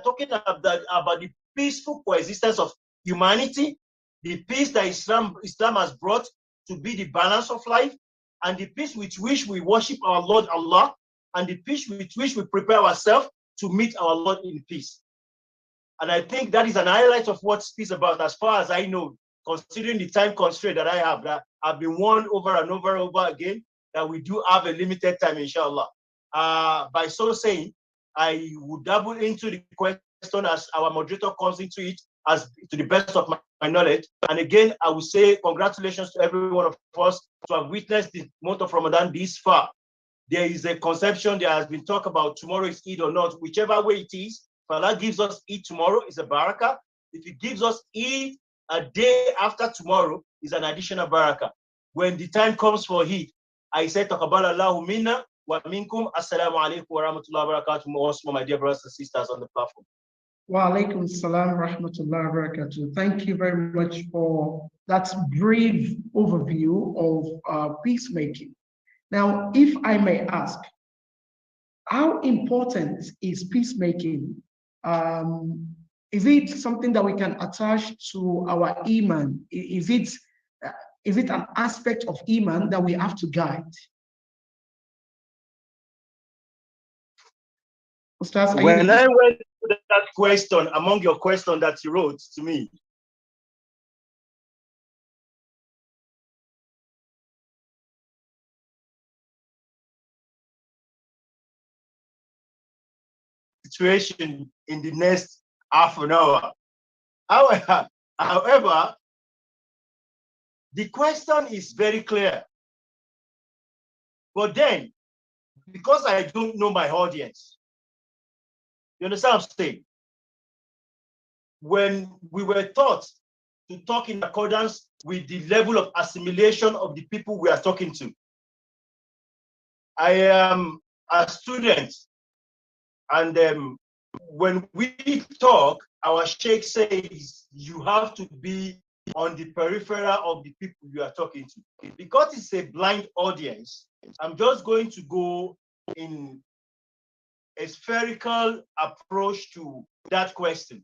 talking about the peaceful coexistence of humanity, the peace that Islam has brought to be the balance of life, and the peace with which we worship our Lord Allah, and the peace with which we prepare ourselves to meet our Lord in peace. And I think that is an highlight of what peace is about, as far as I know, considering the time constraint that I have, that I've been warned over and over again that we do have a limited time, inshallah. By so saying, I would dabble into the question as our moderator comes into it, as to the best of my knowledge. And again, I will say congratulations to every one of us to have witnessed the month of Ramadan this far. There is a conception, there has been talk about tomorrow is Eid or not, whichever way it is. If Allah gives us Eid tomorrow, is a barakah. If He gives us Eid a day after tomorrow, is an additional barakah. When the time comes for Eid, I said, Taqabbalallahu minna wa minkum. Assalamu alaikum wa rahmatullahi wa barakatuh. Once more, my dear brothers and sisters on the platform. Wa alaikum salam rahmatullahi wa barakatuh. Thank you very much for that brief overview of peacemaking. Now, if I may ask, how important is peacemaking? Is it something that we can attach to our iman? Is it an aspect of iman that we have to guide? When I went to that question, among your questions that you wrote to me, situation in the next half an hour. However, the question is very clear. But then, because I don't know my audience, you understand what I'm saying? When we were taught to talk in accordance with the level of assimilation of the people we are talking to, I am a student, and when we talk, our sheikh says you have to be on the peripheral of the people you are talking to. Because it's a blind audience, I'm just going to go in a spherical approach to that question.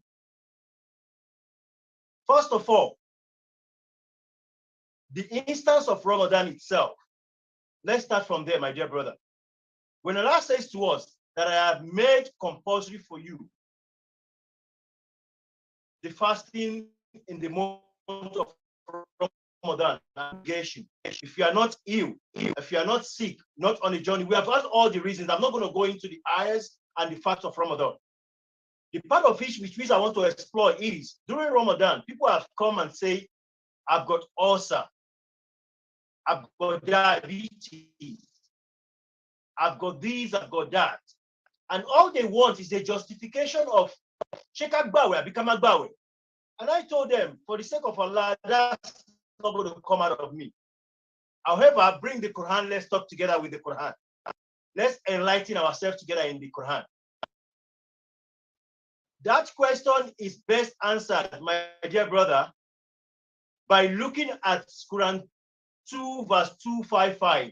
First of all, the instance of Ramadan itself. Let's start from there, my dear brother. When Allah says to us that I have made compulsory for you the fasting in the month of Ramadan, if you are not ill, if you are not sick, not on a journey, we have had all the reasons. I'm not going to go into the ayahs and the facts of Ramadan. The part of which I want to explore is, during Ramadan, people have come and say, I've got ulcer, I've got diabetes, I've got this, I've got that. And all they want is a justification of Sheikh Agbawe, I become Agbawe. And I told them, for the sake of Allah, that's not going to come out of me. However, bring the Quran, let's talk together with the Quran. Let's enlighten ourselves together in the Quran. That question is best answered, my dear brother, by looking at Quran 2 verse 255.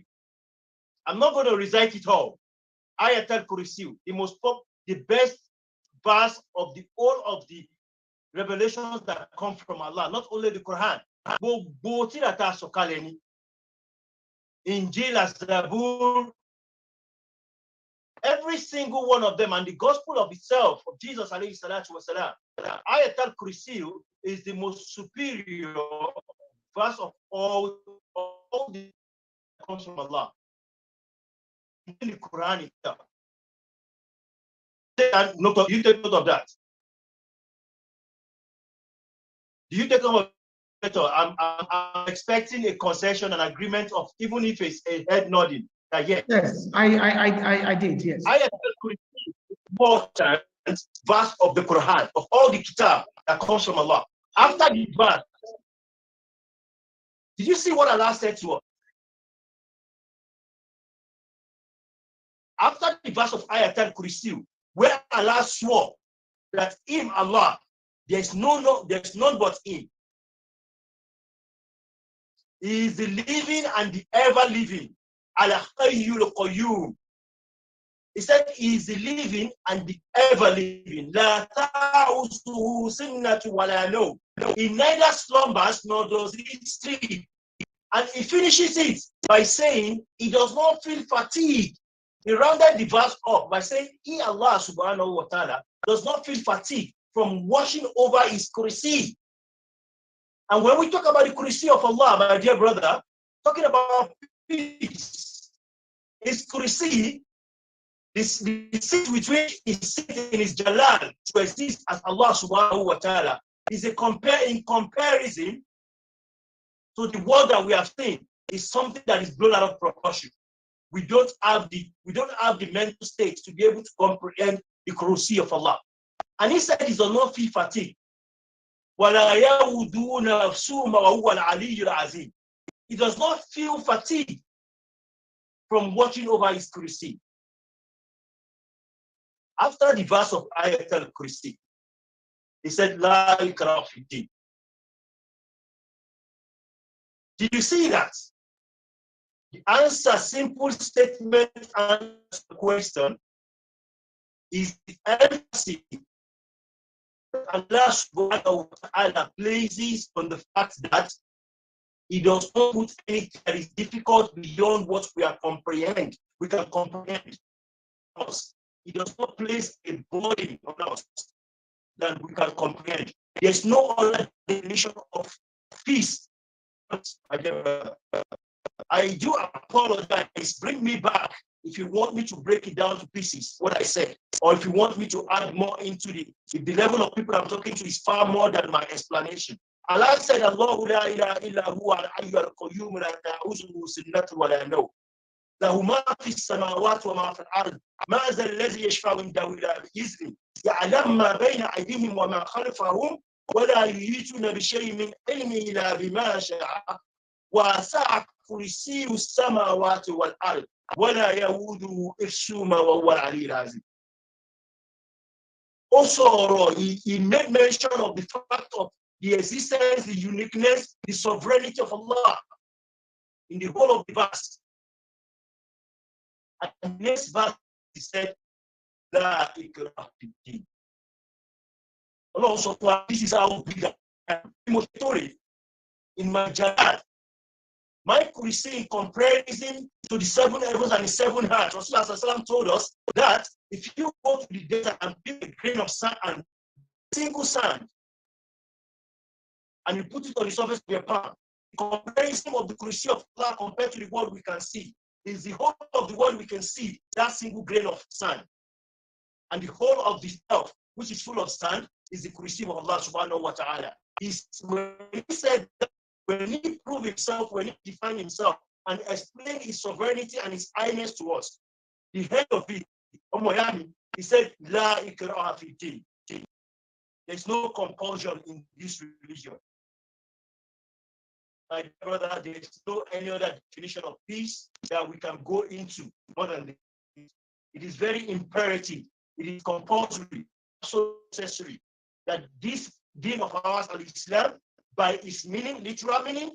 I'm not going to recite it all. Ayat al-Kursi, the best verse of the all of the revelations that come from Allah, not only the Quran, Injil, Zabur, every single one of them, and the gospel of itself, of Jesus alayhi salatu wasalam, Ayat al-Kursi is the most superior verse of all the comes from Allah. In the Quran itself. You take note of that. Do you take note of that? I'm expecting a concession, an agreement of, even if it's a head nodding. Yes, I did, yes. Ayat al-Kursi is the important verse of the Quran, of all the kitab that comes from Allah. After the verse, did you see what Allah said to us? After the verse of Ayat al-Kursi, where Allah swore that Him, Allah, there's none but Him. He is the living and the ever living. Al-Hayyul Qayyum. He said he is the living and the ever living. La ta'usuhu sinnatu wala nawm. He neither slumbers nor does he sleep. And he finishes it by saying he does not feel fatigue. He rounded the verse up by saying he, Allah subhanahu wa ta'ala, does not feel fatigue from watching over his kursi. And when we talk about the kursi of Allah, my dear brother, talking about peace, his kursi, the seat with which he sits in his jalal to exist as Allah subhanahu wa ta'ala is in comparison to the world that we have seen, is something that is blown out of proportion. We don't have the mental state to be able to comprehend the kursi of Allah. And he said he does not feel fatigue. He does not feel fatigue from watching over his kursi. After the verse of Ayat al-Kursi, he said, La ikraha fi din. Did you see that? The answer, simple statement answer the question is the emphasis Allah subhanahu wa ta'ala places on the fact that he does not put anything that is difficult beyond what we can comprehend. He does not place a burden on us that we can comprehend. There's no other definition of peace. I do apologize. Bring me back if you want me to break it down to pieces, what I said, or if you want me to add more into if the level of people I'm talking to is far more than my explanation. Allah said, Allahu la ilaha illa huwa al-hayyu al-qayyum la ta'uzuhu sinnatun wa la nawm. له ما في السماوات وما في الأرض ما ذا الذي يشفع عنده إلا بإذنه يعلم ما بين أيديهم وما خلفهم ولا يحيطون بشيء من علمه إلا بما شاء وسع كرسيه السماوات والأرض ولا يؤوده حفظهما وهو العلي العظيم. Also, he made mention of the fact of the existence, the uniqueness, the sovereignty of Allah in the whole of the verse. And the next verse, he said, La ikraha fi din. Allah also told, this is how big I am. In my jalal, my kursi in comparison to the seven heavens and the seven hearts. Rasulullah told us that if you go to the desert and pick a grain of sand and single sand, and you put it on the surface of your palm, the comparison of the kursi of Allah compared to the world we can see is the whole of the world we can see, that single grain of sand. And the whole of the earth, which is full of sand, is the kursi of Allah subhanahu wa ta'ala. When he said that, when he proved himself, when he defined himself and explained his sovereignty and his highness to us, the head of it, he said, La ikraha fi din. There's no compulsion in this religion. My brother, there is no any other definition of peace that we can go into more than this. It is very imperative. It is compulsory, so necessary that this deen of ours, al-Islam, by its meaning, literal meaning,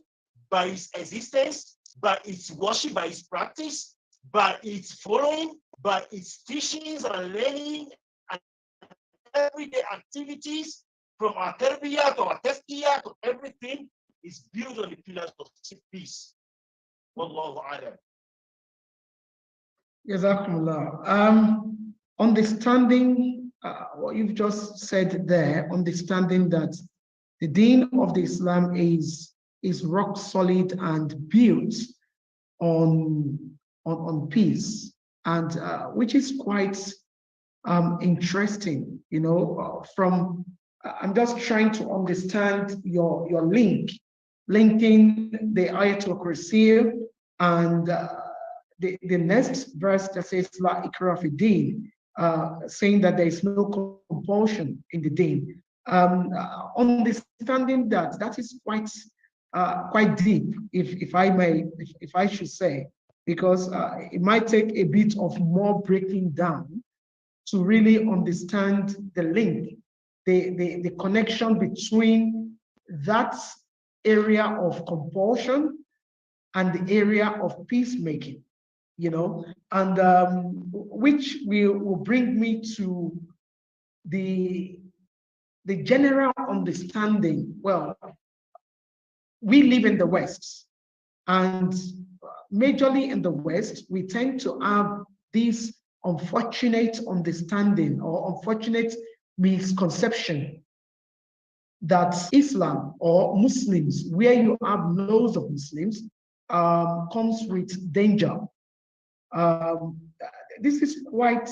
by its existence, by its worship, by its practice, by its following, by its teachings and learning and everyday activities, from our tarbiyah to our tazkiyah to everything, is built on the pillars of peace. Wallahu a'lam. Jazakumullah. Understanding what you've just said there, understanding that the deen of the Islam is rock solid and built on peace, and which is quite interesting. You know, from I'm just trying to understand your linking the Ayatul Kursi and the next verse that says La ikraha fi din, saying that there is no compulsion in the deen. Understanding that is quite deep, if I should say, because it might take a bit of more breaking down to really understand the link, the connection between that area of compulsion and the area of peacemaking. and which will bring me to the general understanding. Well, we live in the West, and majorly in the West, we tend to have this unfortunate understanding or unfortunate misconception that Islam or Muslims, where you have loads of Muslims, comes with danger. Um, this is quite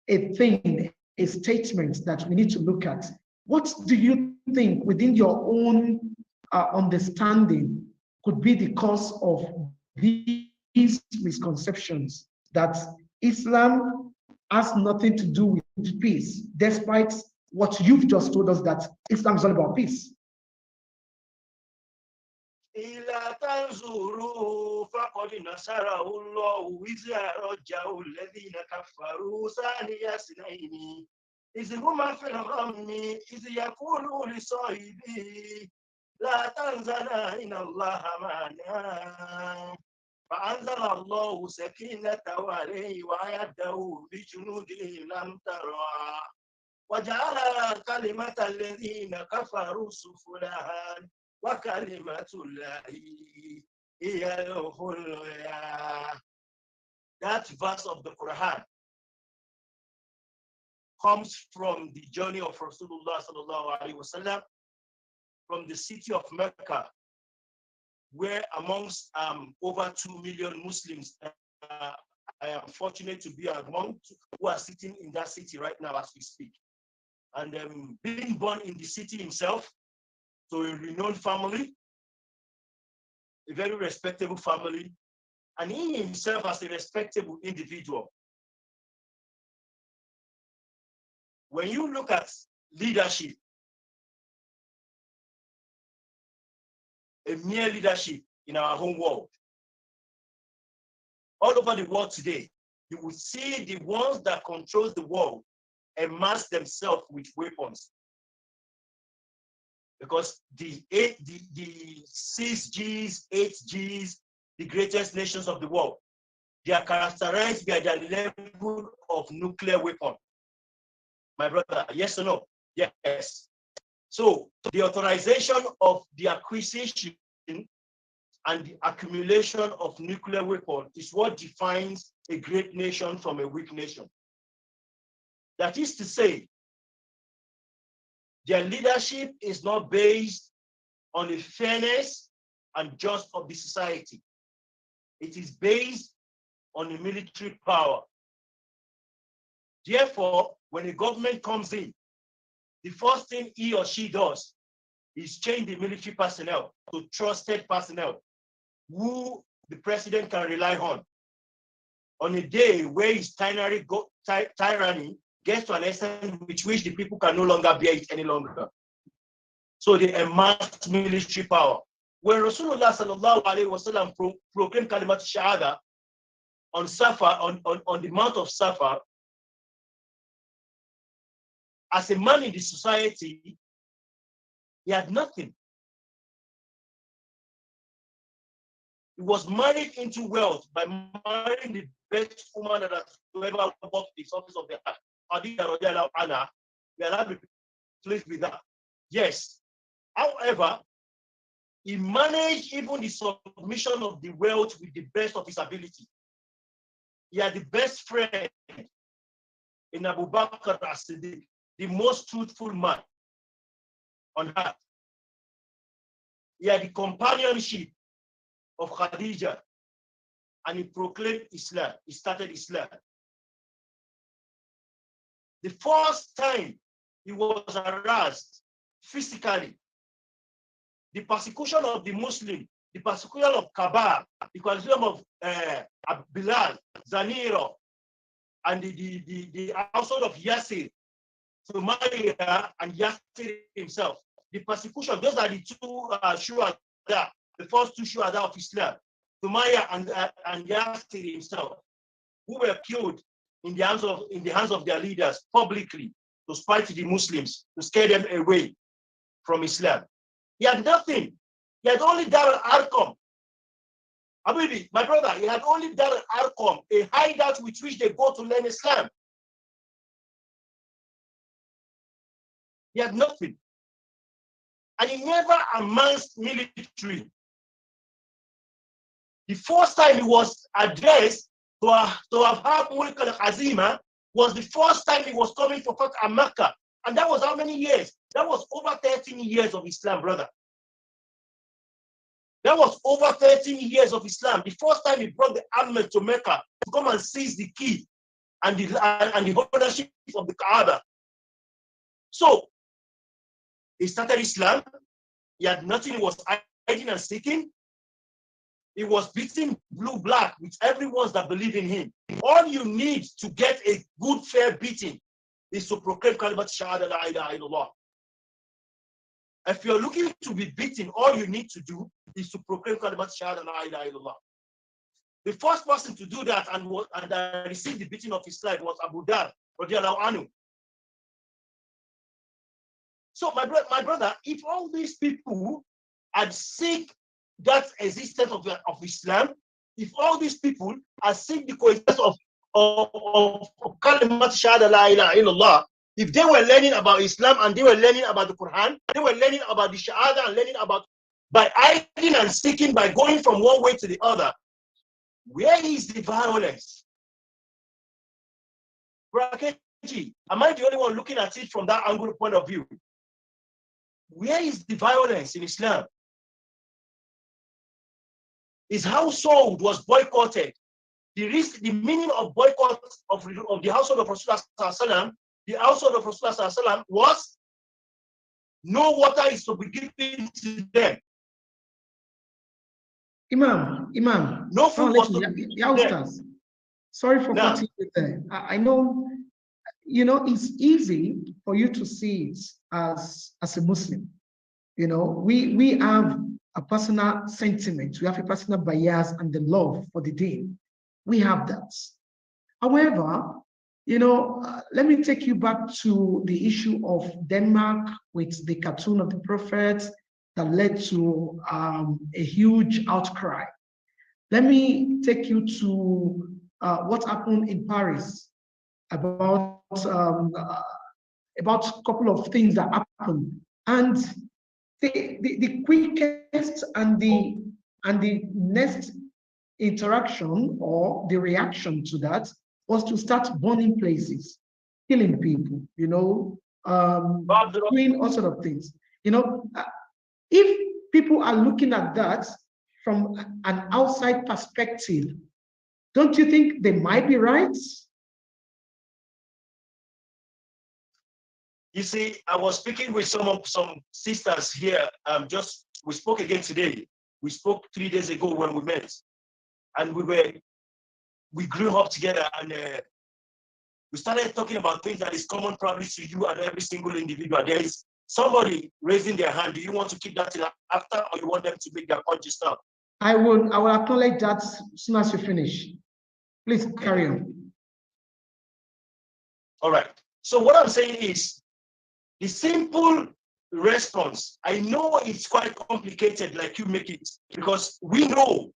a thing, a statement that we need to look at. What do you think within your own understanding could be the cause of these misconceptions that Islam has nothing to do with peace, despite what you've just told us that Islam is all about peace? إلا تنصروا فقد نصره الله إذ أخرجه الذين كفروا ثاني اثنين إذ هما في الغم إذ يقول لصاحبه لا تحزن إن الله معنا فأنزل الله سكينته عليه وأيده بجنود لم ترها وجعل كلمة الذين كفروا سفلها وكلمة الله هي العليا. That verse of the Quran comes from the journey of Rasulullah sallallahu alaihi wasallam from the city of Mecca, where amongst over 2 million Muslims, I am fortunate to be among who are sitting in that city right now as we speak. And being born in the city himself, to a renowned family, a very respectable family, and he himself as a respectable individual. When you look at leadership, a mere leadership in our home world, all over the world today, you will see the ones that control the world amass themselves with weapons. Because the 6Gs, 8Gs, the greatest nations of the world, they are characterized by their level of nuclear weapon. My brother, yes or no? Yes. So the authorization of the acquisition and the accumulation of nuclear weapon is what defines a great nation from a weak nation. That is to say, their leadership is not based on the fairness and just of the society. It is based on the military power. Therefore, when a government comes in, the first thing he or she does is change the military personnel to trusted personnel who the president can rely on a day where his tyranny gets to an extent with which the people can no longer bear it any longer. So they amassed military power. When Rasulullah sallallahu alaihi wasallam proclaimed Kalimat Shahada on Safa, on the Mount of Safa, as a man in the society, he had nothing. He was married into wealth by marrying the best woman that has ever walked the surface of the earth. Khadija, we are not pleased with that. Yes. However, he managed even the submission of the wealth with the best of his ability. He had the best friend in Abu Bakr as-Siddiq, the most truthful man on earth. He had the companionship of Khadija, and he proclaimed Islam. He started Islam. The first time he was harassed physically, the persecution of the Muslim, the persecution of Kaaba, the persecution of Bilal, Zaniro, and the household of Yasir, Somalia, and Yasir himself. The persecution, those are the two shuhada, the first two shuhada of Islam, Somalia and Yasir himself, who were killed in the hands of their leaders publicly to spite the Muslims, to scare them away from Islam. He had nothing. He had only Dar al-Arqam. Abibi, my brother, he had only done an outcome, a hideout with which they go to learn Islam. He had nothing. And he never amassed military. The first time he was addressed to have Mulk al-Azima was the first time he was coming for Fath Mecca. And that was how many years? That was over 13 years of Islam, brother. That was over 13 years of Islam. The first time he brought the army to Mecca to come and seize the key and the ownership of the Kaaba. So he started Islam. He had nothing. He was hiding and seeking. He was beating blue-black with everyone that believe in him. All you need to get a good, fair beating is to proclaim Kalimat Shahada la ilaha illallah. If you're looking to be beaten, all you need to do is to proclaim Kalimat Shahada la ilaha illallah. The first person to do that and received the beating of his life was Abu Dhar, radiallahu anhu. So, my brother, if all these people had seek that existence of Islam, if all these people are seeing the coexistence of Kalimat Shahada la ilaha illallah, if they were learning about Islam and they were learning about the Quran, they were learning about the Shahada and learning about by hiding and seeking, by going from one way to the other, where is the violence? Brakeji, am I the only one looking at it from that angle point of view? Where is the violence in Islam? His household was boycotted. The meaning of boycott of the household of Rasulullah, the household of Rasulullah was no water is to be given to them. Imam, no food was to be given to them. Sorry for cutting you there. I know, it's easy for you to see it as a Muslim. We have a personal sentiment, we have a personal bias and the love for the deen. We have that. However, let me take you back to the issue of Denmark with the cartoon of the prophet that led to a huge outcry. Let me take you to what happened in Paris about a couple of things that happened. And the quickest and the next interaction or the reaction to that was to start burning places, killing people, doing all sort of things. If people are looking at that from an outside perspective, don't you think they might be right? You see, I was speaking with some sisters here. We spoke again today. We spoke 3 days ago when we met, and we grew up together, and we started talking about things that is common probably to you and every single individual. There is somebody raising their hand. Do you want to keep that till after, or you want them to make their point just now? I will acknowledge that as soon as you finish. Please carry on. All right. So what I'm saying is, the simple response, I know it's quite complicated like you make it, because we know,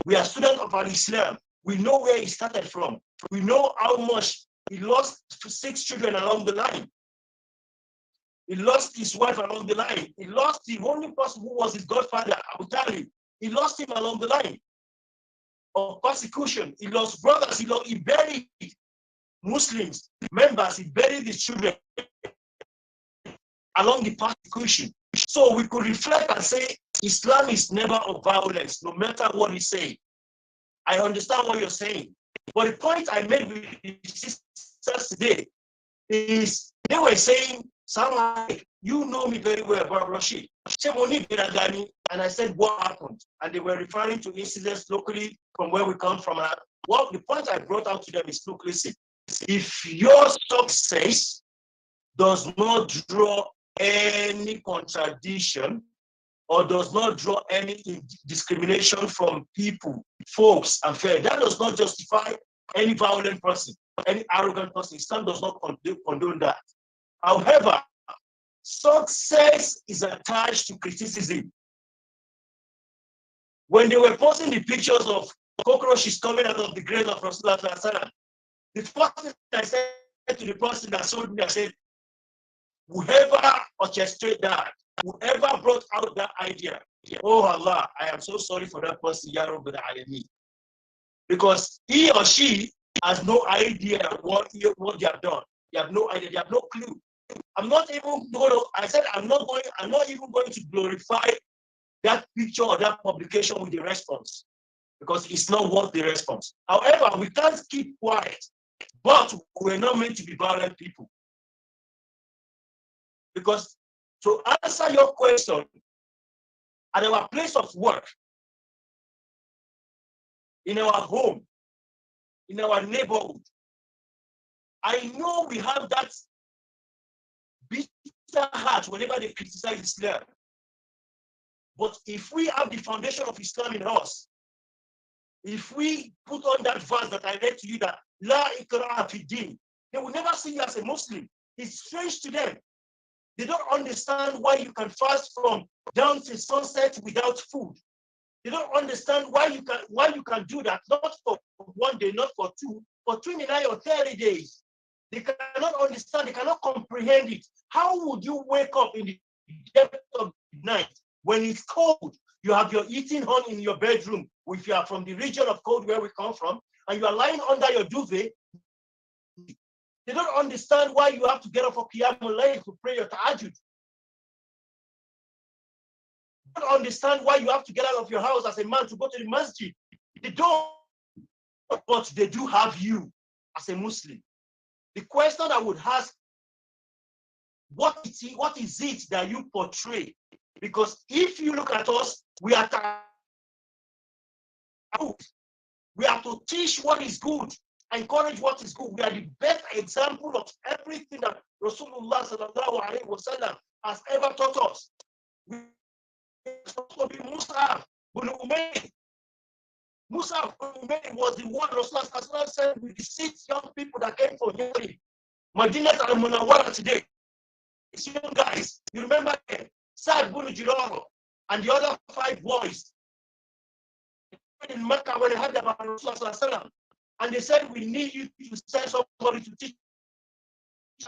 we are students of Al-Islam. We know where he started from. We know how much he lost 6 children along the line. He lost his wife along the line. He lost the only person who was his godfather, Abu Talib. He lost him along the line of persecution. He lost brothers. He buried Muslims, members. He buried his children along the persecution. So we could reflect and say, Islam is never of violence, no matter what he say. I understand what you're saying. But the point I made with the sisters today is they were saying, like, you know me very well, Brother Rashid. And I said, what happened? And they were referring to incidents locally from where we come from. Well, the point I brought out to them is, look, listen, if your success does not draw any contradiction or does not draw any discrimination from people, folks, and fair, that does not justify any violent person, any arrogant person. Islam does not condone that. However, success is attached to criticism. When they were posting the pictures of cockroaches coming out of the grave of Rasulullah, the first thing I said to the person that sold me, I said, whoever orchestrated that, whoever brought out that idea, oh Allah, I am so sorry for that person, Ya Rabbil Alameen. Because he or she has no idea what they have done. They have no idea, they have no clue. I'm not even going to, I said I'm not even going to glorify that picture or that publication with the response, because it's not worth the response. However, we can't keep quiet, but we're not meant to be violent people. Because to answer your question, at our place of work, in our home, in our neighborhood, I know we have that bitter heart whenever they criticize Islam. But if we have the foundation of Islam in us, if we put on that verse that I read to you, that La ikraha fi din, they will never see you as a Muslim. It's strange to them. They don't understand why you can fast from dawn to sunset without food. They don't understand why you can do that, not for 1 day, not for 2, for 29 or 30 days. They cannot understand, they cannot comprehend it. How would you wake up in the depth of the night when it's cold? You have your eating on in your bedroom, if you are from the region of cold where we come from, and you are lying under your duvet. They don't understand why you have to get up for Qiyamul Layl to pray your tahajjud. They don't understand why you have to get out of your house as a man to go to the masjid. They don't, but they do have you as a Muslim. The question I would ask, what is it that you portray? Because if you look at us, we are to teach what is good, encourage what is good. We are the best example of everything that Rasulullah sallallahu alaihi wasallam has ever taught us. We are supposed to be Mus'ab bin Umayr. Mus'ab bin Umayr was the one Rasulullah said with the 6 young people that came from Yari, Madinah al-Munawwara today. These young guys, you remember them? Sa'd bin Jiraro and the other 5 boys in Mecca when they had about Rasulullah, and they said, we need you to send somebody to teach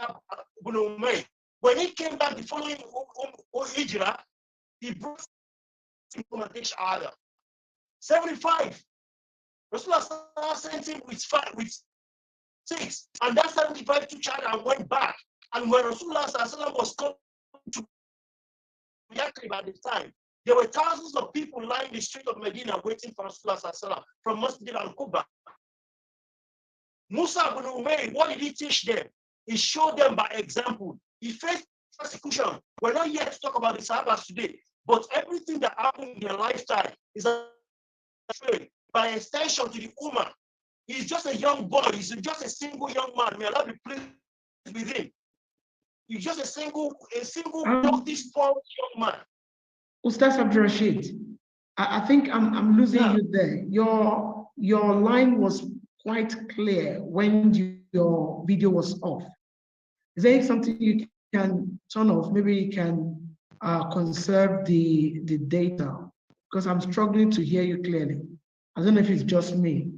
Ibn Umayr. When he came back the following Hijrah, he brought him to teach Shahada. 75. Rasulullah sent him with 6, and that 75 took Shahada and went back. And when Rasulullah was coming to Yathrib at the time, there were thousands of people lying in the street of Medina waiting for Rasulullah from Masjid al-Quba. Musa ibn Umayr, what did he teach them? He showed them by example. He faced persecution. We're not yet to talk about the Sahabas today, but everything that happened in their lifetime is a trade. By extension to the Ummah. He's just a young boy. He's just a single young man. May Allah be pleased with him. He's just a single this poor young man. Ustaz Abdul Rashid, I think I'm losing you there. Your line was quite clear when your video was off. Is there something you can turn off? Maybe you can conserve the data, because I'm struggling to hear you clearly. I don't know if it's just me.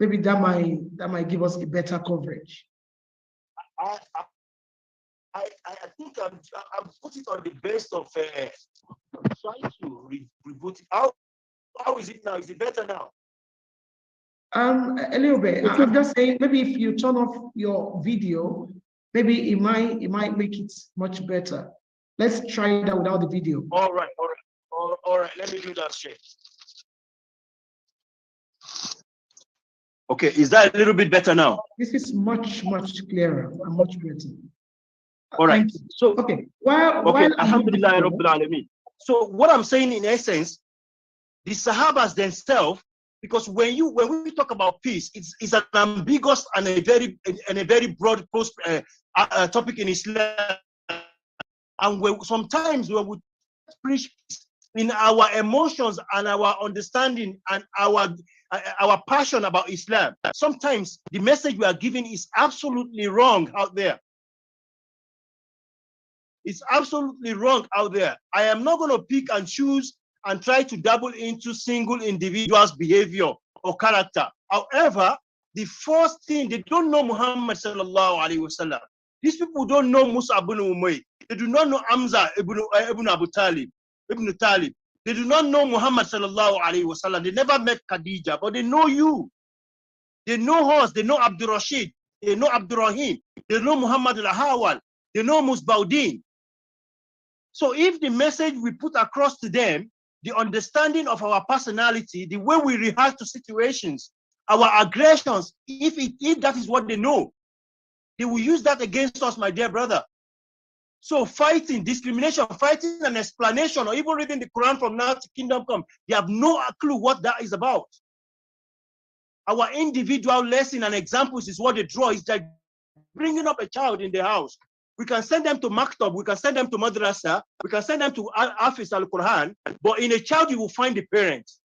Maybe that might give us a better coverage. I think I've put it on the best of trying to reboot it. How is it now? Is it better now? A little bit. I'm just saying, maybe if you turn off your video, maybe it might make it much better. Let's try that without the video. All right. Let me do that straight. Okay, is that a little bit better now? This is much clearer and much better. All right. So okay. Alhamdulillah Rabbil Alameen. So what I'm saying in essence, the Sahabas themselves, because when we talk about peace, it's an ambiguous and a very broad topic in Islam. And sometimes when we preach in our emotions and our understanding and our passion about Islam, sometimes the message we are giving is absolutely wrong out there. It's absolutely wrong out there. I am not going to pick and choose and try to dabble into single individuals' behavior or character. However, the first thing, they don't know Muhammad sallallahu alaihi wasallam. These people don't know Musa ibn Umayr. They do not know Hamza ibn Abu Talib, ibn Talib. They do not know Muhammad sallallahu alaihi wasallam. They never met Khadija, but they know you. They know us. They know Abdul Rashid. They know Abdul Rahim. They know Muhammad al-Hawal. They know Musbaudin. So if the message we put across to them, the understanding of our personality, the way we react to situations, our aggressions, if that is what they know, they will use that against us, my dear brother. So fighting, discrimination, fighting an explanation, or even reading the Quran from now to kingdom come, they have no clue what that is about. Our individual lesson and examples is what they draw. Is like bringing up a child in the house. We can send them to Maktab, we can send them to Madrasa, we can send them to Hafiz al-Quran, but in a child you will find the parents.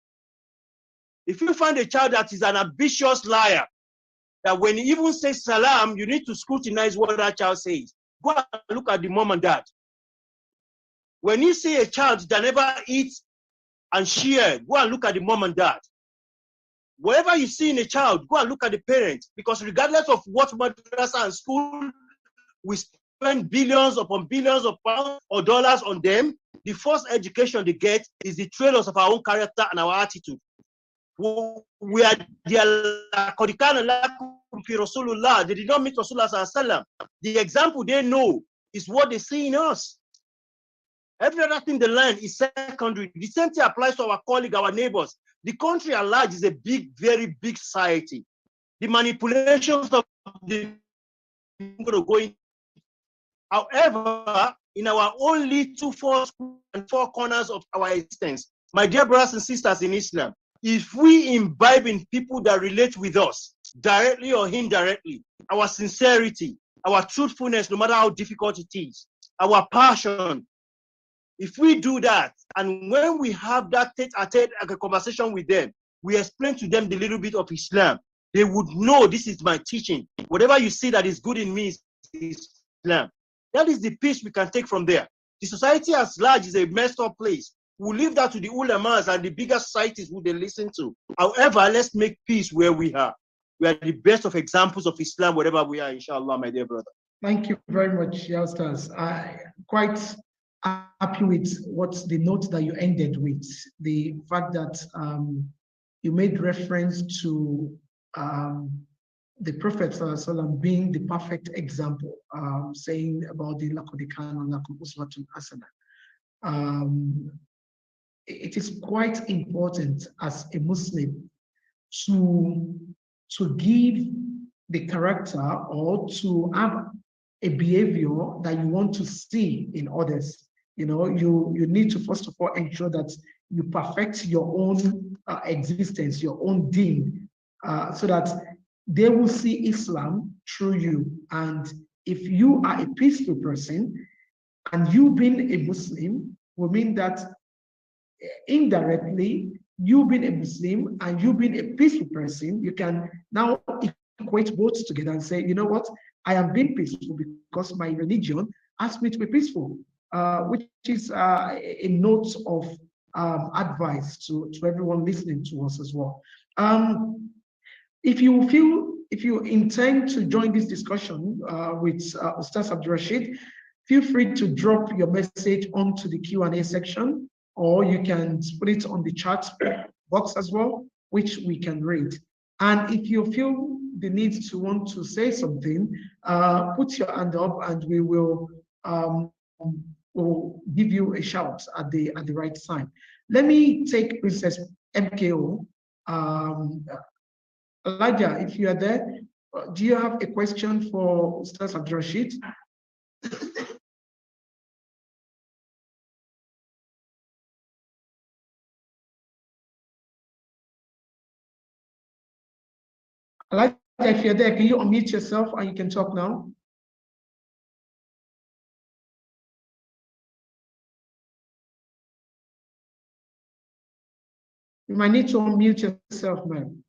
If you find a child that is an ambitious liar, that when he even says salam, you need to scrutinize what that child says. Go and look at the mom and dad. When you see a child that never eats and share, go and look at the mom and dad. Wherever you see in a child, go and look at the parents, because regardless of what madrasa and school we spend billions upon billions of pounds or dollars on them, the first education they get is the trailers of our own character and our attitude. We are the Rasulullah. They did not meet Rasulullah. The example they know is what they see in us. Every other thing they learn is secondary. The same thing applies to our colleagues, our neighbors. The country at large is a big, very big society. The manipulations of the go in. However, in our only four corners of our existence, my dear brothers and sisters in Islam, if we imbibe in people that relate with us, directly or indirectly, our sincerity, our truthfulness, no matter how difficult it is, our passion, if we do that, and when we have that tete-a-tete conversation with them, we explain to them the little bit of Islam, they would know this is my teaching. Whatever you see that is good in me is Islam. That is the peace we can take from there. The society as large is a messed up place. We'll leave that to the ulamas and the bigger societies who they listen to. However, let's make peace where we are. We are the best of examples of Islam, wherever we are, inshallah, my dear brother. Thank you very much, Yastas. I'm quite happy with what the note that you ended with, the fact that you made reference to the Prophet ﷺ being the perfect example, saying about the Lakodikan and Lakum Uswatun Hasana. It is quite important as a Muslim to give the character or to have a behavior that you want to see in others. You know, you need to first of all ensure that you perfect your own existence, your own deen, so that they will see Islam through you. And if you are a peaceful person and you being a Muslim will mean that indirectly, you being a Muslim and you being a peaceful person, you can now equate both together and say, you know what, I am being peaceful because my religion asks me to be peaceful, which is a note of advice to everyone listening to us as well. If you intend to join this discussion with Ustaz Abdul Rashid, feel free to drop your message onto the Q&A section, or you can put it on the chat box as well, which we can read. And if you feel the need to want to say something, put your hand up and we will give you a shout at the right time. Let me take Princess MKO. Elijah, if you are there, do you have a question for Ustaz Abdul Rashid? Elijah, if you're there, can you unmute yourself and you can talk now? You might need to unmute yourself, ma'am.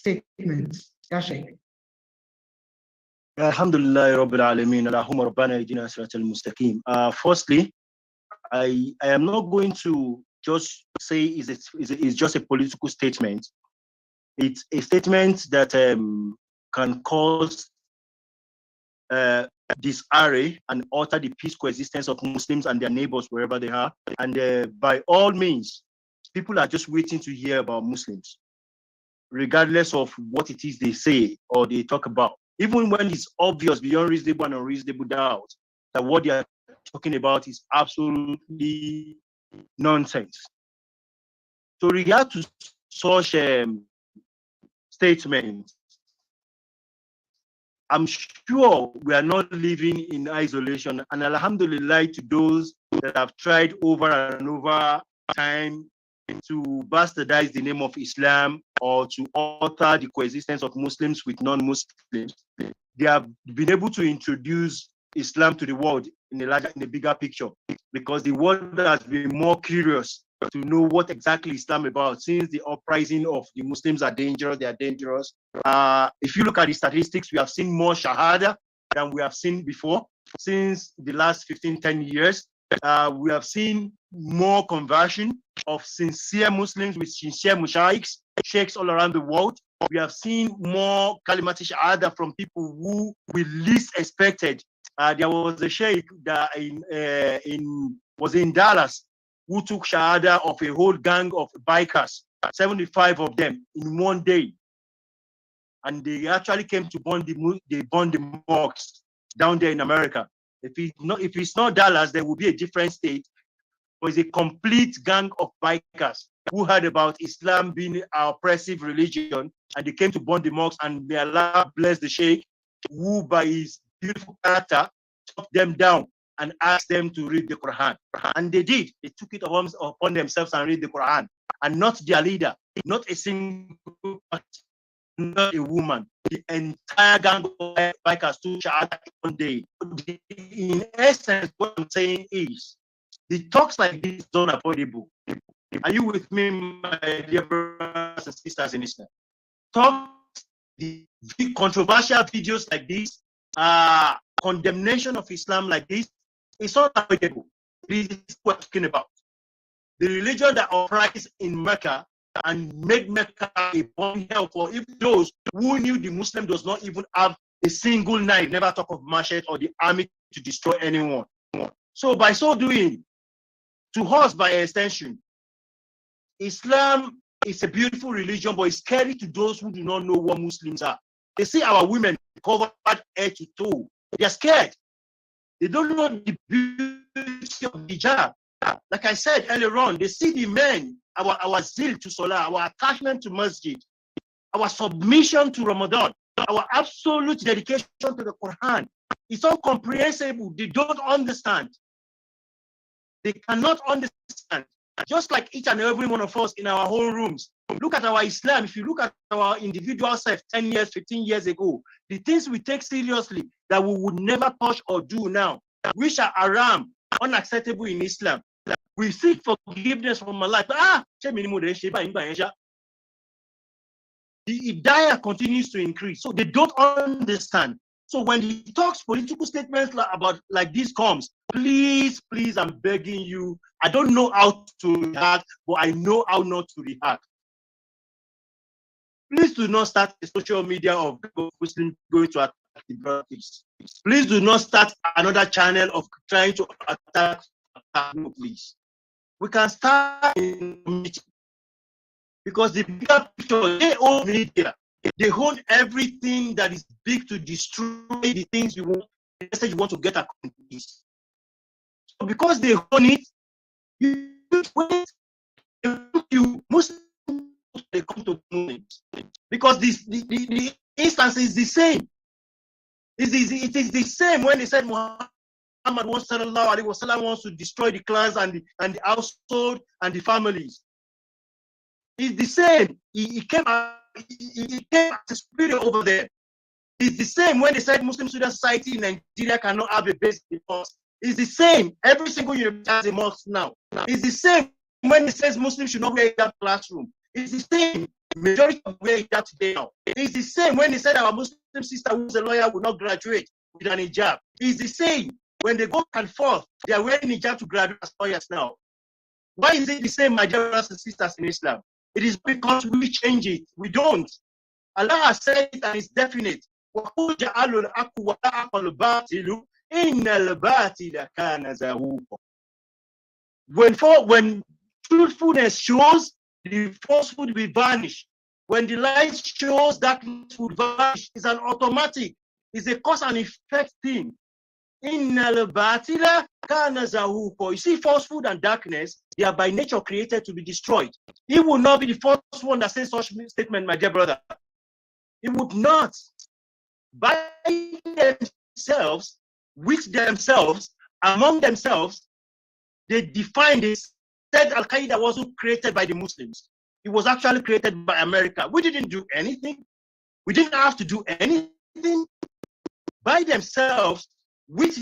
statements. Yashik. Alhamdulillah Rabbil Alameen, Allahumma Rabbana Idina Sirat al-Mustaqim. Firstly, I am not going to just say it's just a political statement. It's a statement that can cause disarray and alter the peace coexistence of Muslims and their neighbors wherever they are. And by all means, people are just waiting to hear about Muslims, regardless of what it is they say or they talk about. Even when it's obvious beyond reasonable and unreasonable doubt that what they are talking about is absolutely nonsense. So regard to such statements, I'm sure we are not living in isolation. And alhamdulillah to those that have tried over and over time to bastardize the name of Islam or to alter the coexistence of Muslims with non-Muslims. They have been able to introduce Islam to the world in a bigger picture, because the world has been more curious to know what exactly Islam is about. Since the uprising of the Muslims are dangerous, they are dangerous. If you look at the statistics, we have seen more shahada than we have seen before. Since the last 10 years, we have seen more conversion of sincere Muslims with sincere sheikhs all around the world. We have seen more kalimati shahada from people who we least expected. There was a sheikh that was in Dallas who took shahada of a whole gang of bikers, 75 of them in one day. And they actually came to burn the mosques down there in America. If it's not Dallas, there will be a different state. But it's a complete gang of bikers who heard about Islam being an oppressive religion, and they came to burn the mosques. And may Allah bless the sheikh, who by his beautiful character took them down and asked them to read the Quran. And they did. They took it upon themselves and read the Quran. And not their leader, not a single person, not a woman. The entire gang of bikers took shahada one day. In essence, what I'm saying is, the talks like this are unavoidable. Are you with me, my dear brothers and sisters in Islam? Talks, the controversial videos like this, condemnation of Islam like this, is unavoidable. This is what we're talking about. The religion that operates in Mecca and made Mecca a born hell for even those who knew the Muslim does not even have a single knife, never talk of machete or the army to destroy anyone. So by so doing, to us by extension, Islam is a beautiful religion, but it's scary to those who do not know what Muslims are. They see our women covered head to toe. They're scared. They don't know the beauty of hijab. Like I said earlier on, they see the men, our zeal to Salah, our attachment to Masjid, our submission to Ramadan, our absolute dedication to the Quran. It's incomprehensible. They don't understand. They cannot understand. Just like each and every one of us in our own rooms. Look at our Islam. If you look at our individual self 10 years, 15 years ago, the things we take seriously that we would never touch or do now, which are haram, unacceptable in Islam. We seek forgiveness from Allah. The hidayah continues to increase. So they don't understand. So when he talks political statements like this comes, please, I'm begging you. I don't know how to react, but I know how not to react. Please do not start a social media of Muslims going to attack the brothers. Please do not start another channel of trying to attack. No, please. We can start in meeting, because the bigger picture, they own media. They own everything that is big to destroy the things you want, the message you want to get across. So because they own it, you Muslims, they come to Muslims, because the instance is the same. It is the same when they said Muhammad wants to destroy the clans and the household and the families. It's the same. He came as a spirit over there. It's the same when they said Muslim student society in Nigeria cannot have a base mosque. It's the same. Every single university has a mosque now. It's the same when it says Muslims should not wear that classroom. It's the same. Majority of where it's at today now. It's the same when they said our Muslim sister who's a lawyer will not graduate with an hijab. It's the same when they go and forth, they are wearing hijab to graduate as lawyers now. Why is it the same, my dear brothers and sisters in Islam? It is because we change it. We don't. Allah has said it and it's definite. When truthfulness shows, the falsehood will vanish. When the light shows, darkness will vanish. It's an automatic. It's a cause and effect thing. You see, falsehood and darkness, they are by nature created to be destroyed. He will not be the first one that says such statement, my dear brother. He would not. By themselves, with themselves, among themselves, they defined this. Said Al-Qaeda wasn't created by the Muslims. It was actually created by America. We didn't do anything. We didn't have to do anything. By themselves, with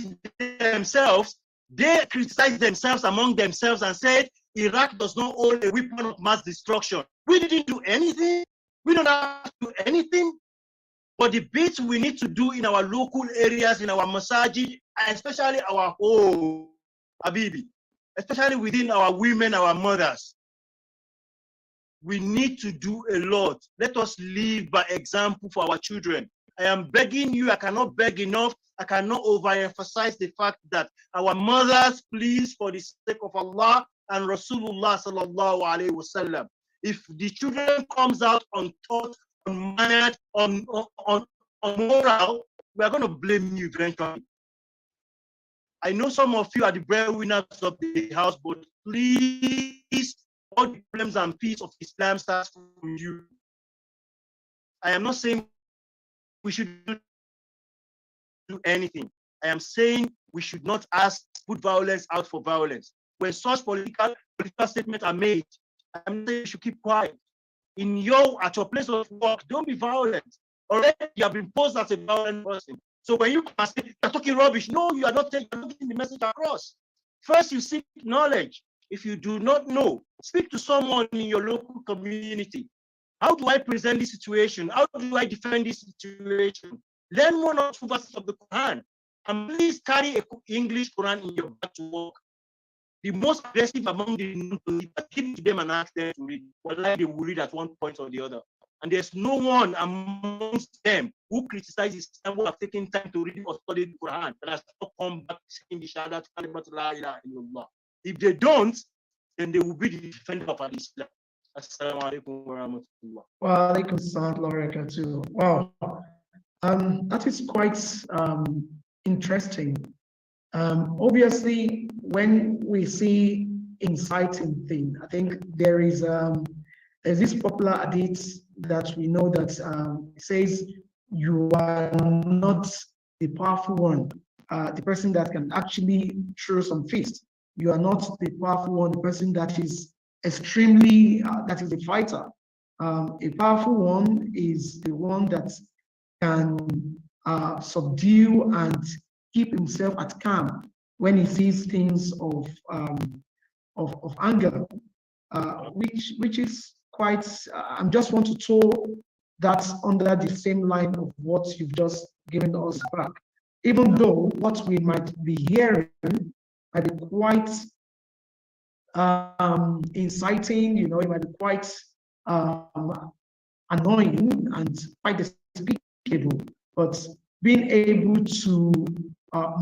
themselves, they criticized themselves among themselves and said Iraq does not own a weapon of mass destruction. We didn't do anything. We don't have to do anything. But the bits we need to do in our local areas, in our masajid, especially our home, Habibi, especially within our women, our mothers, we need to do a lot. Let us live by example for our children. I am begging you, I cannot beg enough. I cannot overemphasize the fact that our mothers, please, for the sake of Allah and Rasulullah sallallahu alaihi wasallam, if the children comes out untaught, unmannered, on moral, we are going to blame you eventually. I know some of you are the breadwinners of the house, but please, all the problems and peace of Islam starts from you. I am not saying we should do anything. I am saying we should not put violence out for violence. When such political statements are made, I'm saying you should keep quiet. At your place of work, don't be violent. Already you have been posed as a violent person. So when you say you're talking rubbish, no, you are not getting the message across. First, you seek knowledge. If you do not know, speak to someone in your local community. How do I present this situation? How do I defend this situation? Learn one or two verses of the Quran. And please carry an English Quran in your bag to work. The most aggressive among the non-believers, give it to them and ask them to read. Wallahi, they will read at one point or the other. And there's no one amongst them who criticizes Islam who have taken time to read or study the Quran and has not come back saying the Shahadat Kalimat La ilaha illallah. If they don't, then they will be the defender of Islam. Assalamu alaikum wa rahmatullah. Wa alaikum assalam wa barakatuh. Wow. That is quite interesting. Obviously, when we see inciting thing, I think there's this popular hadith that we know that says you are not the powerful one, the person that can actually throw some fist. You are not the powerful one, the person that is extremely, that is a fighter. A powerful one is the one that can subdue and keep himself at calm when he sees things of anger, which is quite. I just want to throw that under the same line of what you've just given us back. Even though what we might be hearing might be quite inciting, it might be quite annoying and quite despicable, but being able to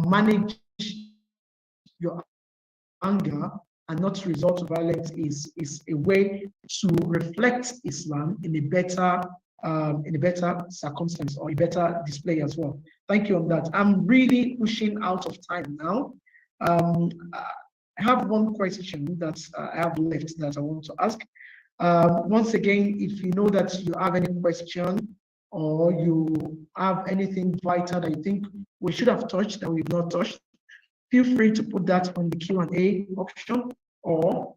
manage your anger and not resort to violence is a way to reflect Islam in a better circumstance or a better display as well. Thank you on that. I'm really pushing out of time now. I have one question that I have left that I want to ask. Once again, if you know that you have any question or you have anything vital that you think we should have touched that we've not touched, feel free to put that on the Q&A option, or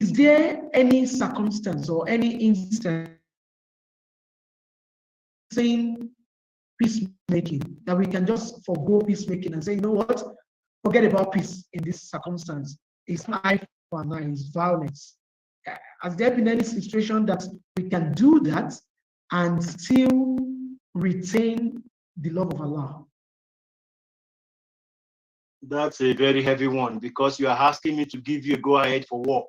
is there any circumstance or any instance saying peacemaking that we can just forego peacemaking and say, you know what, forget about peace in this circumstance. It's not eye for an eye, it's violence. Has there been any situation that we can do that and still retain the love of Allah? That's a very heavy one, because you are asking me to give you a go ahead for war.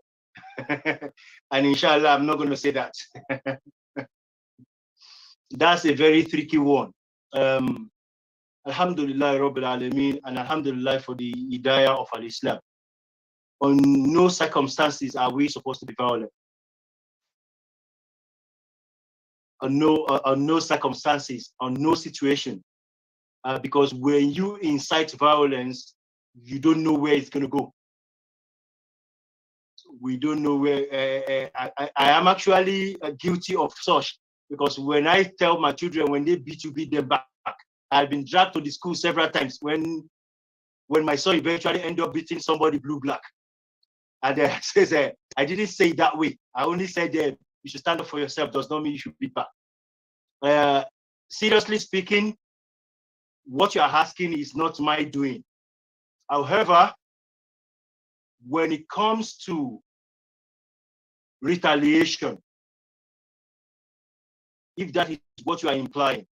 And inshallah, I'm not going to say that. That's a very tricky one. Alhamdulillah Rabbil Alameen, and Alhamdulillah for the hidayah of Al-Islam. On no circumstances are we supposed to be violent. On no circumstances, on no situation. Because when you incite violence, you don't know where it's going to go. We don't know where. I am actually guilty of such, because when I tell my children, when they beat you, beat them back. I've been dragged to the school several times when my son eventually ended up beating somebody blue-black. And says, I didn't say it that way. I only said you should stand up for yourself. Does not mean you should beat back. Seriously speaking, what you are asking is not my doing. However, when it comes to retaliation, if that is what you are implying,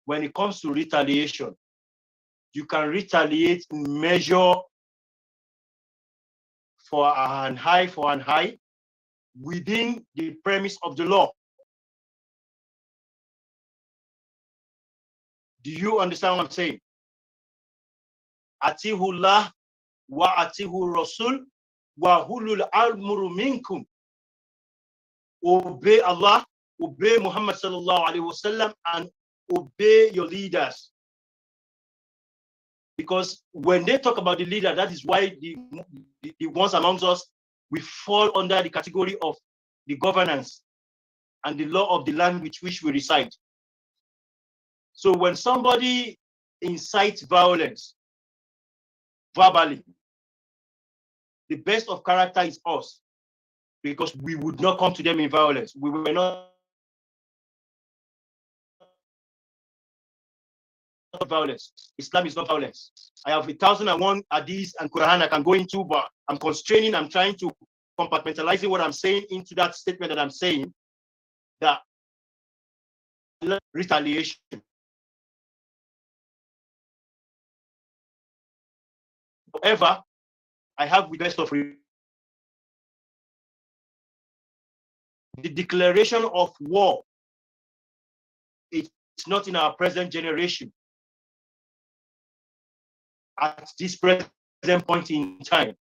when it comes to retaliation, you can retaliate in measure for an high within the premise of the law. Do you understand what I'm saying? Atihullah wa atihu rasul wa hulul amru minkum. Obey Allah, obey Muhammad sallallahu alaihi wasallam, and obey your leaders. Because when they talk about the leader, that is why the ones amongst us, we fall under the category of the governance and the law of the land which we reside. So when somebody incites violence verbally, the best of character is us, because we would not come to them in violence. We were not violence. Islam is not violence. I have 1,001 hadiths and Quran I can go into, but I'm constraining, I'm trying to compartmentalizing what I'm saying into that statement that I'm saying, that retaliation. However, I have the best of the declaration of war. It's not in our present generation. At this present point in time,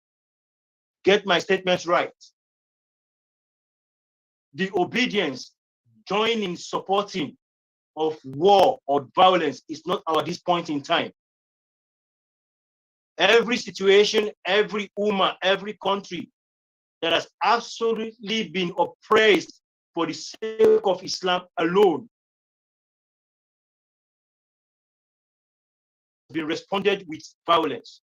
get my statements right. The obedience, joining, supporting of war or violence is not at this point in time. Every situation, every ummah, every country that has absolutely been oppressed for the sake of Islam alone has been responded with violence.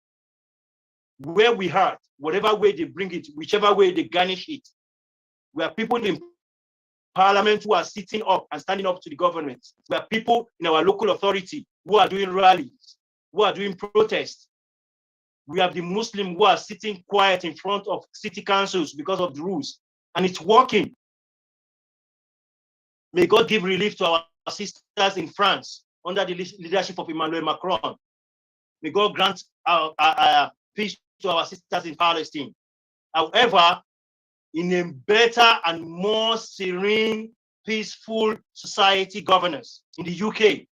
Where we are, whatever way they bring it, whichever way they garnish it, we are people in parliament who are sitting up and standing up to the government. We are people in our local authority who are doing rallies, who are doing protests. We have the Muslim who are sitting quiet in front of city councils because of the rules, and it's working. May God give relief to our sisters in France under the leadership of Emmanuel Macron. May God grant peace to our sisters in Palestine. However, in a better and more serene, peaceful society governance in the UK,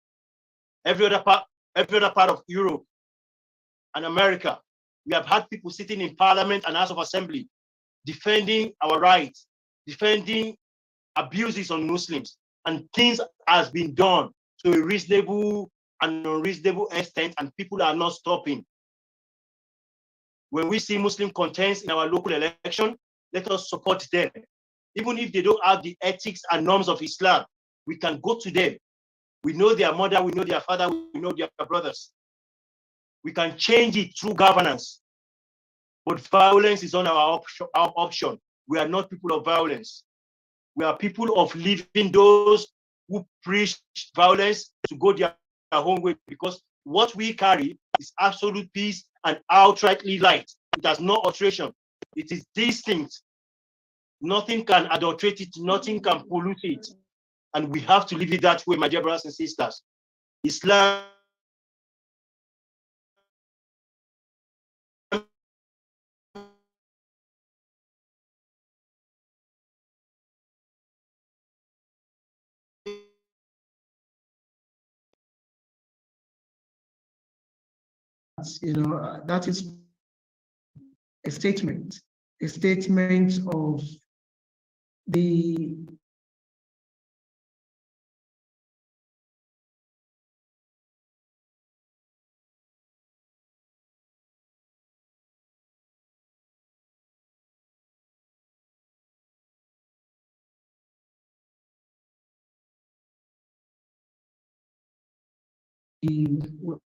every other part of Europe and America, we have had people sitting in Parliament and House of Assembly defending our rights, defending abuses on Muslims, and things has been done to a reasonable and unreasonable extent, and people are not stopping. When we see Muslim contents in our local election, let us support them. Even if they don't have the ethics and norms of Islam, we can go to them. We know their mother, we know their father, we know their brothers. We can change it through governance. But violence is not our option. We are not people of violence. We are people of leaving those who preach violence to go their own way, because What we carry is absolute peace and outrightly light. It has no alteration. It is distinct. Nothing can adulterate it, nothing can pollute it. And we have to leave it that way, my dear brothers and sisters. Islam that is a statement of the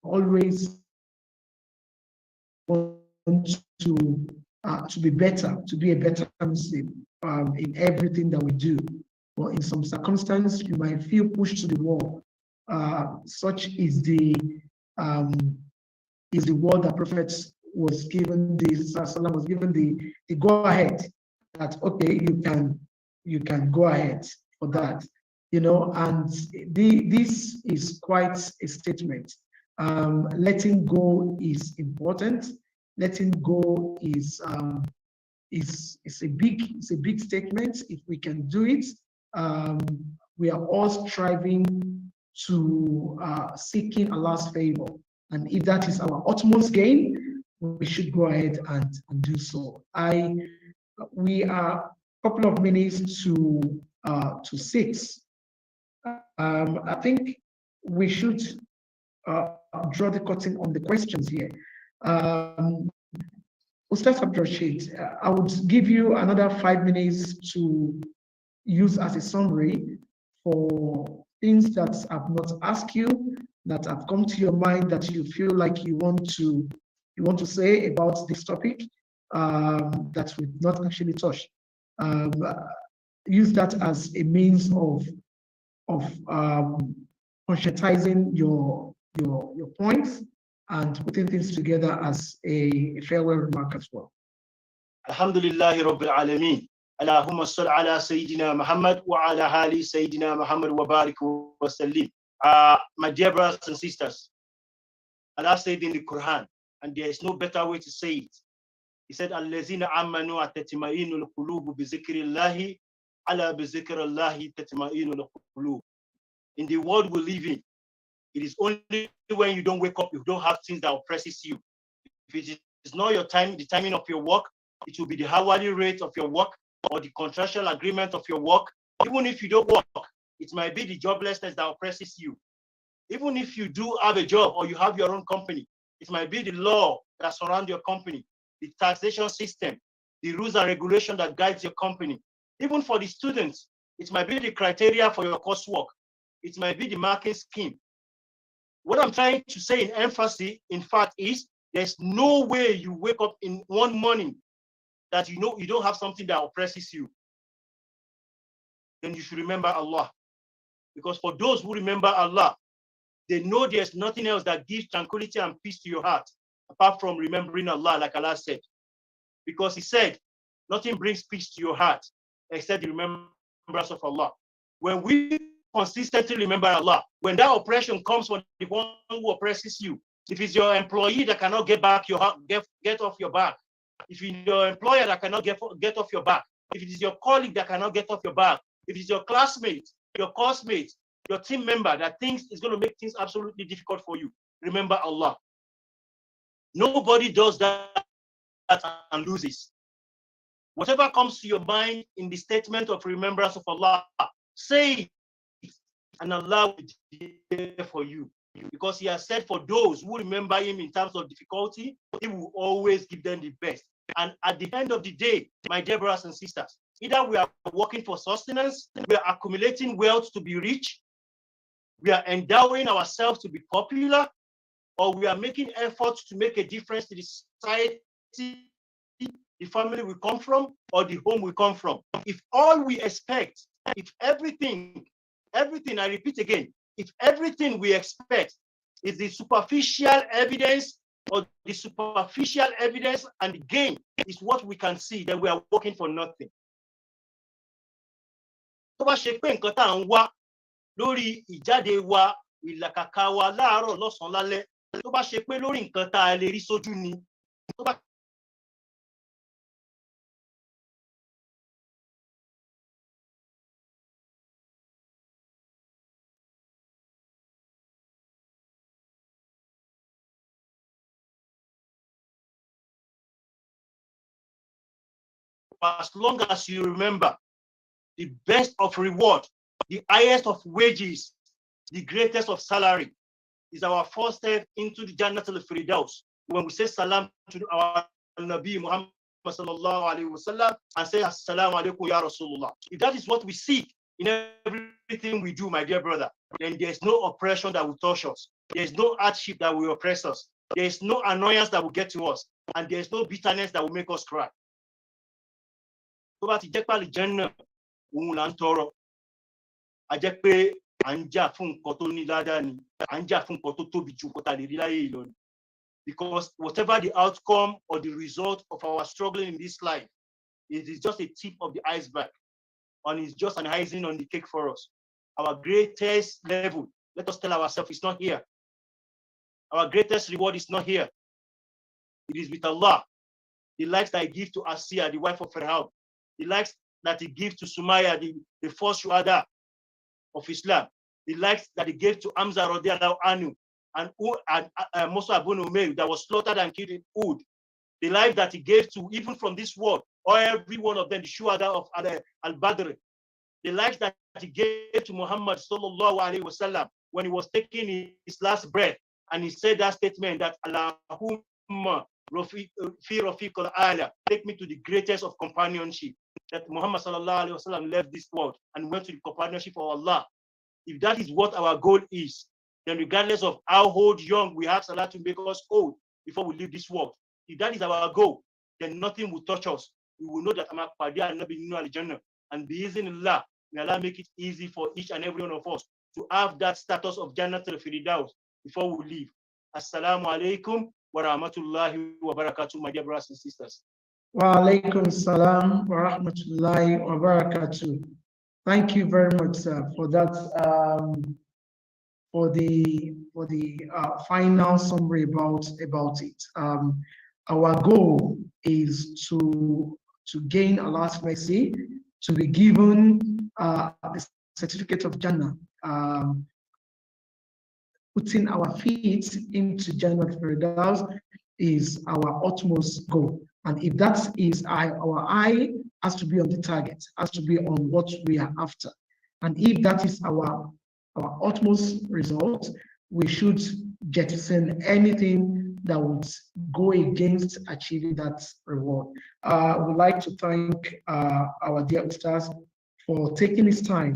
always want to be better, to be a better Muslim in everything that we do. But in some circumstance, you might feel pushed to the wall. Such is the word that Prophet was given the go ahead that okay, you can go ahead for that, and this is quite a statement. Letting go is important. Letting go is a big statement. If we can do it, we are all striving to seeking Allah's favor. And if that is our utmost gain, we should go ahead and do so. We are a couple of minutes to 6. I think we should draw the curtain on the questions here. Ustaz Abdurrashid, I would give you another 5 minutes to use as a summary for things that I've not asked you, that have come to your mind, that you feel like you want to say about this topic that we've not actually touched. Use that as a means of conscientizing your points and putting things together as a farewell remark as well. Alhamdulillahi Rabbil Alameen. Allahumma salli ala Sayyidina Muhammad wa ala ali Sayyidina Muhammad wa barik wa sallim. My dear brothers and sisters, Allah said in the Quran, and there is no better way to say it. He said, Allazina amanu atatma'inul qulubu bi zikrillahi ala bi zikrillahi tatma'inul qulub. In the world we live in, it is only when you don't wake up, you don't have things that oppresses you. If it is not your time, the timing of your work, it will be the hourly rate of your work or the contractual agreement of your work. Even if you don't work, it might be the joblessness that oppresses you. Even if you do have a job or you have your own company, it might be the law that surrounds your company, the taxation system, the rules and regulations that guides your company. Even for the students, it might be the criteria for your coursework. It might be the marking scheme. What I'm trying to say in emphasis, in fact, is there's no way you wake up in one morning that you don't have something that oppresses you. Then you should remember Allah. Because for those who remember Allah, they know there's nothing else that gives tranquility and peace to your heart apart from remembering Allah, like Allah said. Because He said, nothing brings peace to your heart except the remembrance of Allah. When we consistently remember Allah, when that oppression comes from the one who oppresses you, if it's your employee that cannot get back your get off your back, if it's your employer that cannot get off your back, if it is your colleague that cannot get off your back, if it's your classmate, your coursemate, your team member that thinks it's going to make things absolutely difficult for you, remember Allah. Nobody does that and loses. Whatever comes to your mind in the statement of remembrance of Allah, say it, and Allah will be there for you. Because He has said for those who remember Him in times of difficulty, He will always give them the best. And at the end of the day, my dear brothers and sisters, either we are working for sustenance, we are accumulating wealth to be rich, we are endowing ourselves to be popular, or we are making efforts to make a difference to the society, the family we come from, or the home we come from. If all we expect, if everything, I repeat again, if everything we expect Is the superficial evidence or the superficial evidence and the gain is what we can see that we are working for nothing. Tó bá ṣe pé nǹkan tá à ń wá lórí ìjáde wa, ìlàkàkà wa láàárọ̀ lọ́sàn-án lálẹ́, tó bá ṣe pé lórí nǹkan tá a lè rí sójú ni, tó bá as long as you remember the best of reward, the highest of wages, the greatest of salary is our first step into the Jannat al-Firdaus. When we say salam to our Nabi Muhammad sallallahu alaihi wasallam and say assalamu alaikum ya Rasulullah. If that is what we seek in everything we do, my dear brother, then there's no oppression that will touch us. There's no hardship that will oppress us. There's no annoyance that will get to us. And there's no bitterness that will make us cry. Tó bá ti jẹ́ pé àlùjánnà òun là ń tọrọ, a jẹ́ pé à ń jà fún nǹkan tó ní ládàá ni, à ń jà fún nǹkan tó tóbi ju nǹkan tá a lè rí láyé yìí lọ ni. Because whatever the outcome or the result of our struggling in this life, it is just a tip of the iceberg, and it's just an icing on the cake for us. Our greatest level, let us tell ourselves, it's not here. Our greatest reward is not here. It is with Allah. The likes that He gives to Asiya, the wife of Fir'aun, the likes that He gives to Sumaya, the first shuhada of Islam, the likes that He gave to Hamza radiallahu anhu, and Musa ibn Umayr that was slaughtered and killed in Uhud, the life that He gave to, even from this world, or every one of them, the shuhada of al-Badr, the life that He gave to Muhammad sallallahu alaihi wasallam when he was taking his last breath, and he said that statement that Allahumma fi rafiq al-ala, take me to the greatest of companionship, that Muhammad sallallahu alaihi wasallam left this world and went to the companionship of Allah. If that is what our goal is, then regardless of how old, young, we have Salah to make us old before we leave this world. If that is our goal, then nothing will touch us. We will know that I'm a Qadiya and Nabi Nunu al-Jannah. And bi-iznillah, may Allah make it easy for each and every one of us to have that status of Jannat al-Firdaus before we leave. Assalamu alaikum wa rahmatullahi wa barakatuh, my dear brothers and sisters. Wa alaikum salam wa rahmatullahi wa barakatuh. Thank you very much, sir, for that. For the final summary about it. Our goal is to gain Allah's mercy, to be given the certificate of Jannah, putting our feet into Jannah Firdaus is our utmost goal. And if that is our eye has to be on the target, has to be on what we are after. And if that is our utmost result, we should jettison anything that would go against achieving that reward. I would like to thank our dear Ustaz for taking his time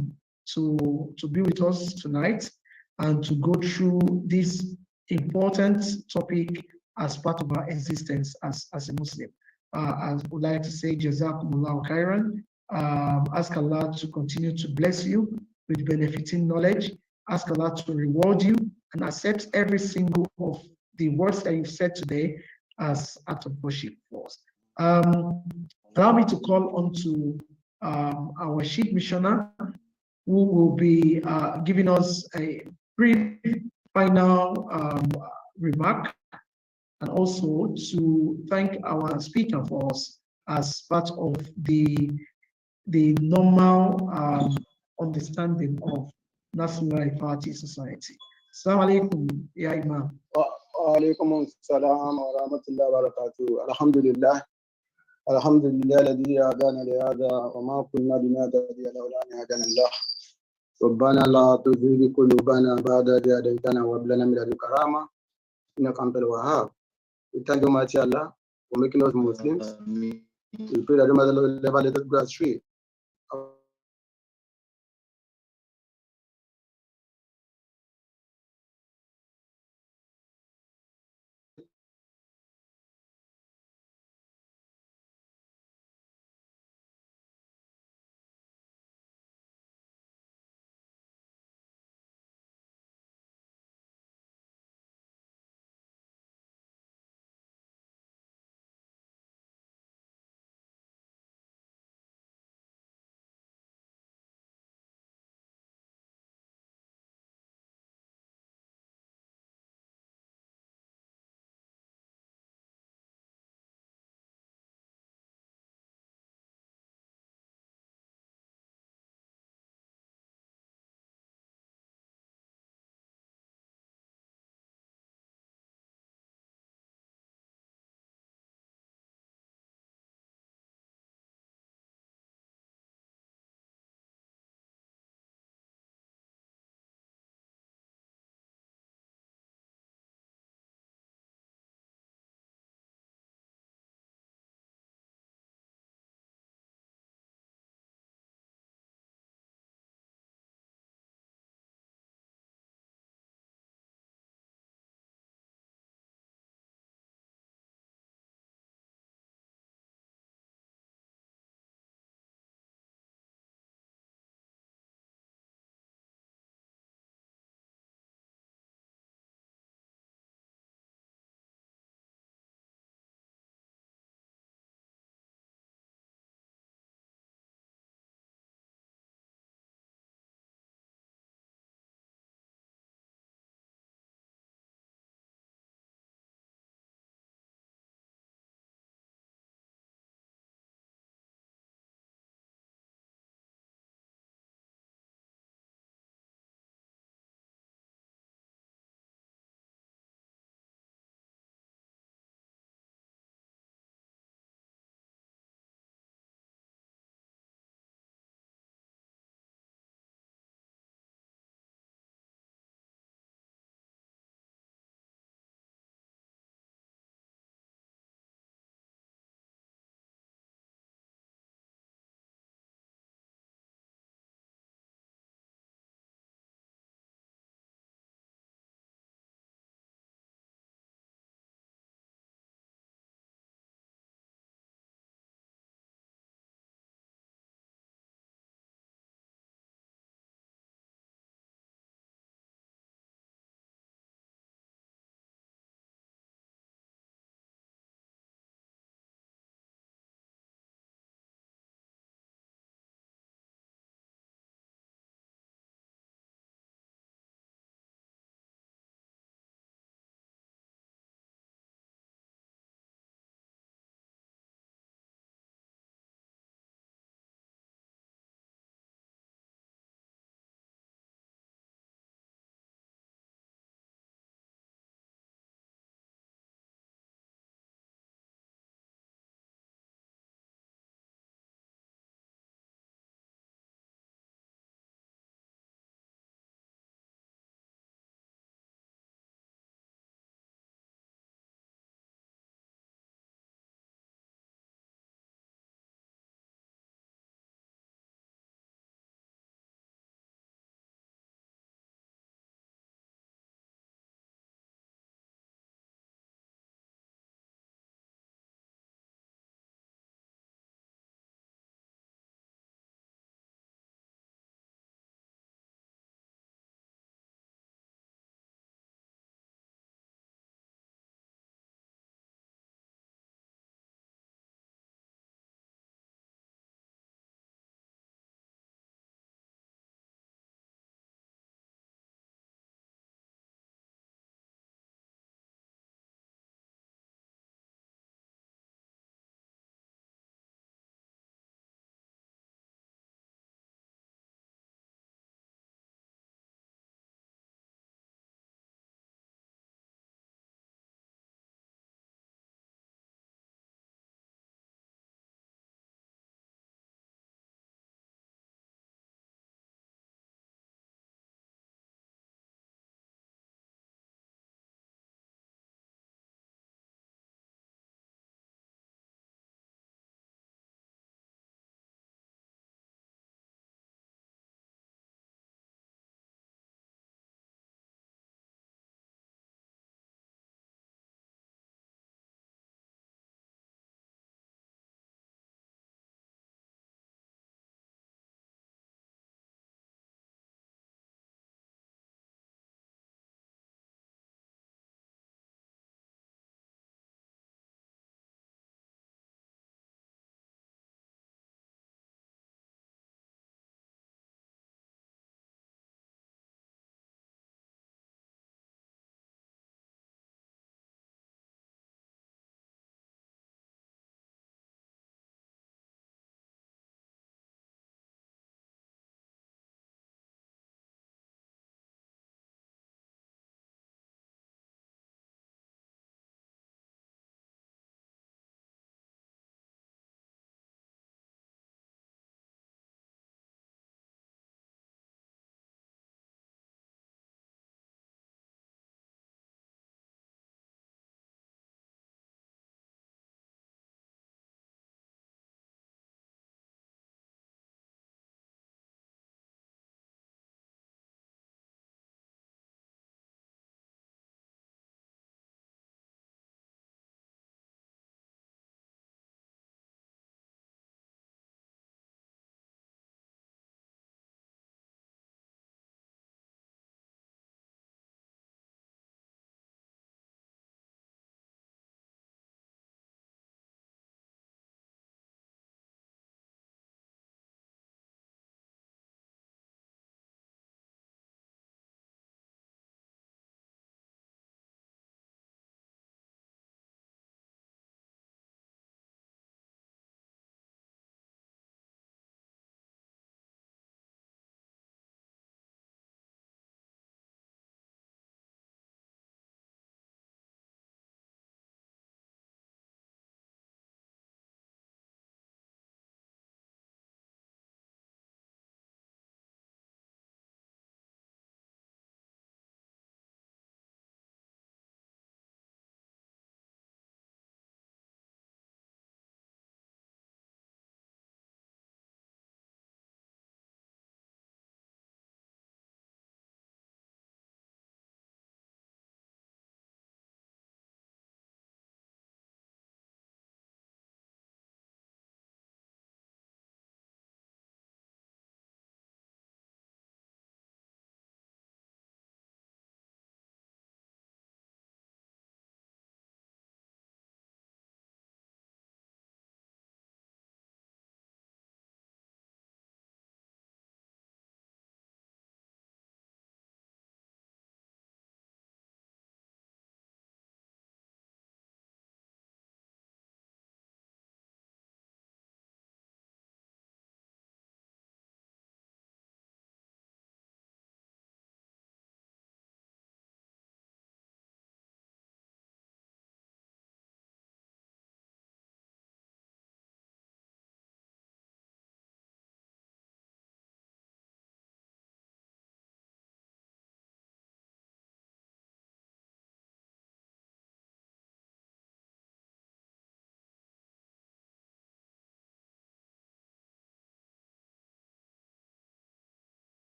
to be with us tonight and to go through this important topic as part of our existence as a Muslim. I would like to say Jazakumullahu khairan. Ask Allah to continue to bless you with benefiting knowledge. Ask Allah to reward you and accept every single of the words that you've said today as act of worship for us. Allow me to call on to our chief missioner, who will be giving us a brief final remark, and also to thank our speaker for us as part of the normal understanding of National Party Society. Assalamu alaikum, ya Imam. Wa alaikum assalam wa rahmatullahi wa barakatuh. Alhamdulillah. Alhamdulillah alladhi hadana li hadha wa ma kunna linahtadiya lawla an hadana Allah. ربنا لا تزغ قلوبنا بعد إذ هديتنا وهب لنا من لدنك رحمة إنك أنت الوهاب. We thank Almighty Allah for making us Muslims. We pray that no matter the level let us go astray.